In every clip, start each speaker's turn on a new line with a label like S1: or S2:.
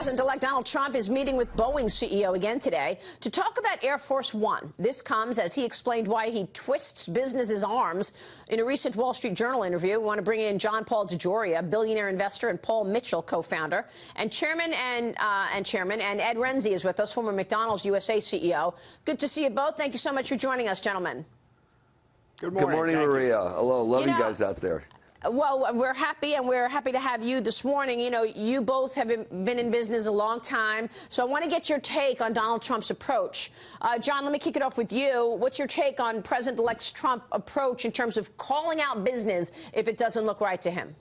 S1: President-elect Donald Trump is meeting with Boeing CEO again today to talk about Air Force One. This comes as he explained why he twists business's arms in a recent Wall Street Journal interview. We want to bring in John Paul DeJoria, billionaire investor, and Paul Mitchell, co-founder, and Chairman and Ed Renzi is with us, former McDonald's USA CEO. Good to see you both. Thank you so much for joining us, gentlemen.
S2: Good morning. Good morning, Maria. Hello. Love you guys out there.
S1: Well, we're happy, and we're happy to have you this morning. You know, you both have been in business a long time, so I want to get your take on Donald Trump's approach. John, let me kick it off with you. What's your take on President-elect Trump's approach in terms of calling out business if it doesn't look right to him?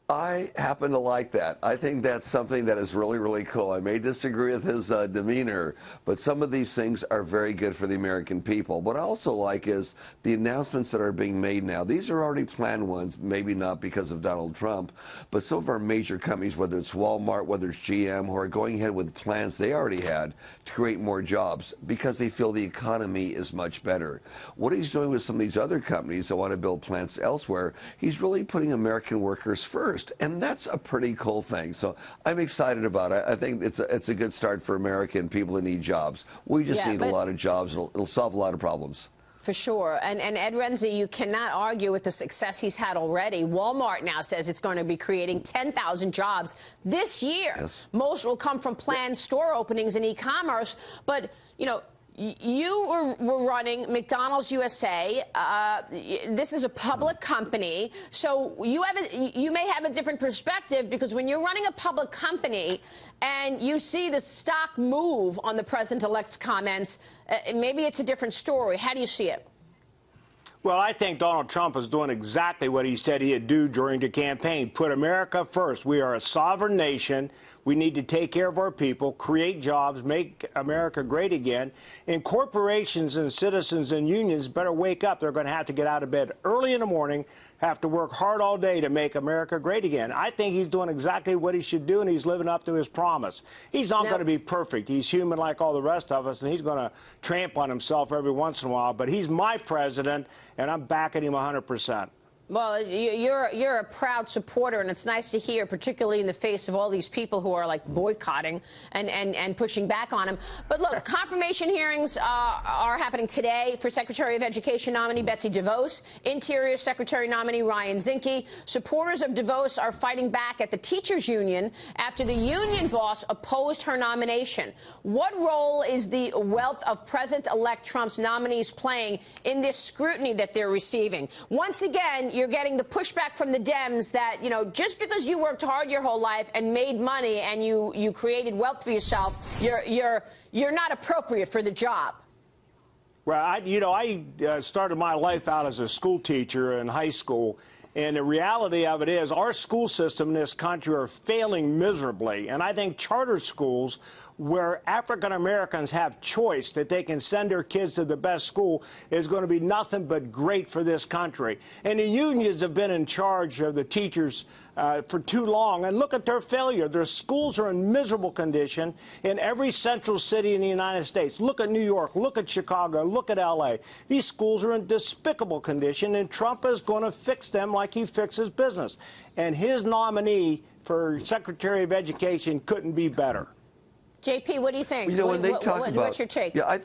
S2: I happen to like that. I think that's something that is really, really cool. I may disagree with his demeanor, but some of these things are very good for the American people. What I also like is the announcements that are being made now. These are already planned ones, maybe not because of Donald Trump, but some of our major companies, whether it's Walmart, whether it's GM, who are going ahead with plans they already had to create more jobs because they feel the economy is much better. What he's doing with some of these other companies that want to build plants elsewhere, he's really putting American workers first. And that's a pretty cool thing. So I'm excited about it. I think it's a good start for American people that need jobs. We just need a lot of jobs. It'll solve a lot of problems.
S1: For sure. And Ed Renzi, you cannot argue with the success he's had already. Walmart now says it's going to be creating 10,000 jobs this year. Yes. Most will come from planned store openings in e-commerce. But, you know, you were running McDonald's USA. This is a public company, so you may have a different perspective, because when you're running a public company and you see the stock move on the president-elect's comments, maybe it's a different story. How do you see it?
S3: Well, I think Donald Trump is doing exactly what he said he'd do during the campaign. Put America first. We are a sovereign nation. We need to take care of our people, create jobs, make America great again. And corporations and citizens and unions better wake up. They're going to have to get out of bed early in the morning, have to work hard all day to make America great again. I think he's doing exactly what he should do, and he's living up to his promise. He's not going to be perfect. He's human like all the rest of us, and he's going to tramp on himself every once in a while. But he's my president, and I'm backing him 100%.
S1: Well, you're a proud supporter, and it's nice to hear, particularly in the face of all these people who are like boycotting and pushing back on him. But look, confirmation hearings are happening today for Secretary of Education nominee Betsy DeVos, Interior Secretary nominee Ryan Zinke. Supporters of DeVos are fighting back at the teachers union after the union boss opposed her nomination. What role is the wealth of President-elect Trump's nominees playing in this scrutiny that they're receiving? Once again, you're getting the pushback from the Dems that, you know, just because you worked hard your whole life and made money and you created wealth for yourself, you're not appropriate for the job.
S3: Well, I started my life out as a school teacher in high school, and the reality of it is our school system in this country are failing miserably. And I think charter schools where African Americans have choice, that they can send their kids to the best school, is going to be nothing but great for this country. And the unions have been in charge of the teachers for too long, and look at their failure. Their schools are in miserable condition in every central city in the United States. Look at New York, look at Chicago, look at LA. These schools are in despicable condition, and Trump is going to fix them like he fixes business. And his nominee for Secretary of Education couldn't be better.
S1: JP, what do you think?
S2: You know, when they talk about,
S1: what's your take?
S2: Yeah,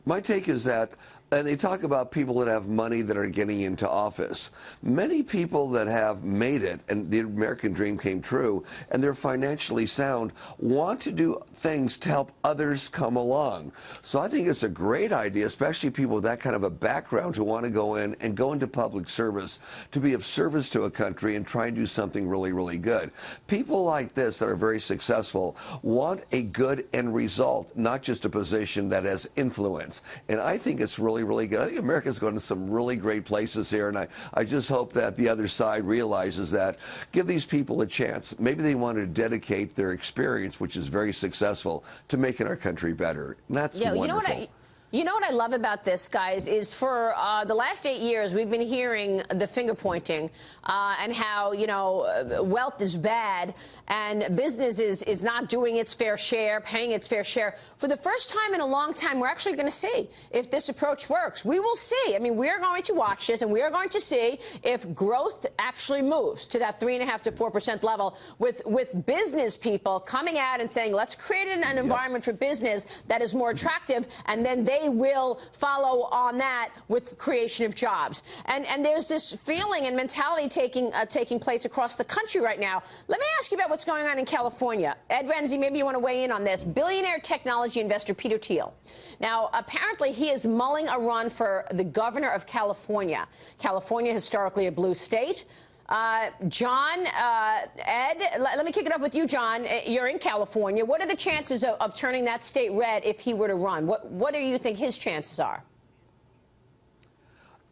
S2: my take is that, and they talk about people that have money that are getting into office. Many people that have made it, and the American dream came true, and they're financially sound, want to do things to help others come along. So I think it's a great idea, especially people with that kind of a background who want to go in and go into public service to be of service to a country and try and do something really, really good. People like this that are very successful want a good end result, not just a position that has influence. And I think it's really, really good. I think America's going to some really great places here, and I just hope that the other side realizes that. Give these people a chance. Maybe they want to dedicate their experience, which is very successful, to making our country better. And that's wonderful.
S1: You know what You know what I love about this, guys, is for the last 8 years, we've been hearing the finger pointing and how, you know, wealth is bad and business is not doing its fair share, paying its fair share. For the first time in a long time, we're actually going to see if this approach works. We will see. I mean, we are going to watch this, and we are going to see if growth actually moves to that 3.5% to 4% level with business people coming out and saying, let's create an environment for business that is more attractive, and then they will follow on that with creation of jobs. And there's this feeling and mentality taking place across the country right now. Let me ask you about what's going on in California. Ed Renzi, maybe you want to weigh in on this. Billionaire technology investor Peter Thiel. Now, apparently he is mulling a run for the governor of California. California, historically a blue state. John, Ed, let me kick it off with you, John. You're in California. What are the chances of turning that state red if he were to run? What do you think his chances are?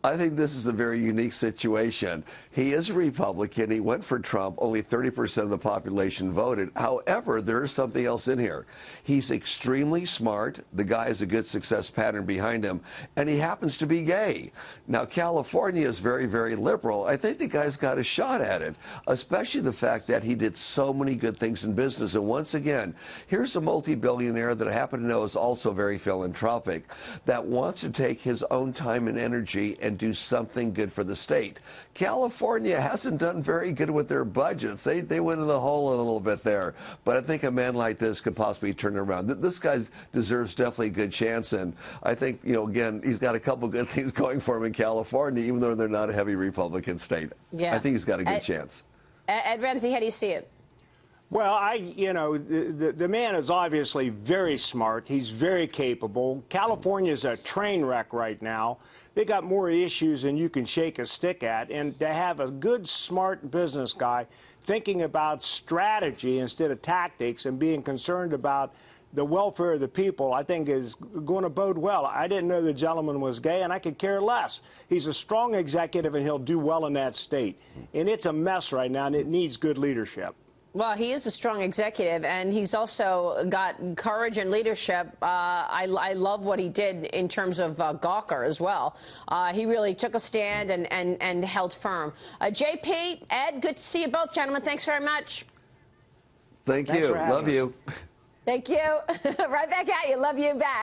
S2: I think this is a very unique situation. He is a Republican. He went for Trump. Only 30% of the population voted. However, there is something else in here. He's extremely smart. The guy has a good success pattern behind him, and he happens to be gay. Now, California is very, very liberal. I think the guy's got a shot at it, especially the fact that he did so many good things in business. And once again, here's a multi-billionaire that I happen to know is also very philanthropic, that wants to take his own time and energy and do something good for the state. California hasn't done very good with their budgets. They went in the hole a little bit there. But I think a man like this could possibly turn it around. This guy deserves definitely a good chance. And I think, you know, again, he's got a couple good things going for him in California, even though they're not a heavy Republican state. Yeah. I think he's got a good chance.
S1: Ed Renzi, how do you see it?
S3: Well, you know, the man is obviously very smart. He's very capable. California's a train wreck right now. They got more issues than you can shake a stick at. And to have a good, smart business guy thinking about strategy instead of tactics and being concerned about the welfare of the people, I think is going to bode well. I didn't know the gentleman was gay, and I could care less. He's a strong executive, and he'll do well in that state. And it's a mess right now, and it needs good leadership.
S1: Well, he is a strong executive, and he's also got courage and leadership. I love what he did in terms of Gawker as well. He really took a stand and held firm. JP, Ed, good to see you both, gentlemen. Thanks very much.
S2: Thank you. Love you.
S1: Thank you. Right back at you. Love you back.